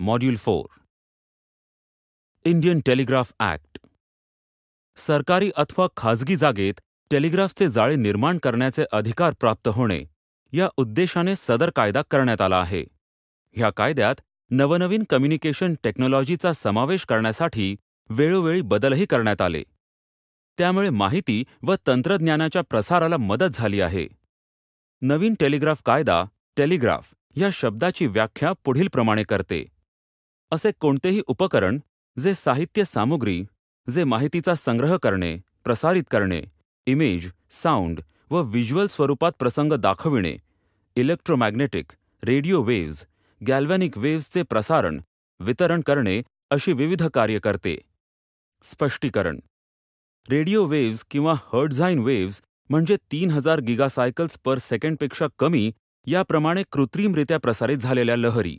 Module 4 Indian telegraph act. सरकारी अथवा खाजगी जागेत टेलिग्राफचे जाळे निर्माण करण्याचे अधिकार प्राप्त होणे या उद्देशाने सदर कायदा करण्यात आला आहे. ह्या कायद्यात नवनवीन कम्युनिकेशन टेक्नॉलॉजीचा समावेश करण्यासाठी वेळोवेळी बदलही करण्यात आले. त्यामुळे माहिती व तंत्रज्ञानाच्या प्रसाराला मदत झाली आहे. नवीन टेलिग्राफ कायदा टेलिग्राफ या शब्दाची व्याख्या पुढीलप्रमाणे करते. असे कोणतेही उपकरण जे साहित्य सामुग्री, जे माहितीचा संग्रह करणे, प्रसारित करणे, इमेज, साऊंड व व्हिज्युअल स्वरूपात प्रसंग दाखविणे, इलेक्ट्रोमॅग्नेटिक, रेडिओ वेव्ज, गॅल्व्हॅनिक वेव्जचे प्रसारण, वितरण करणे अशी विविध कार्य करते. स्पष्टीकरण. रेडिओ वेव्ज किंवा हर्ट्झाईन वेव्ज म्हणजे 3000 गिगासायकल्स पर सेकंडपेक्षा कमी याप्रमाणे कृत्रिमरित्या प्रसारित झालेल्या लहरी.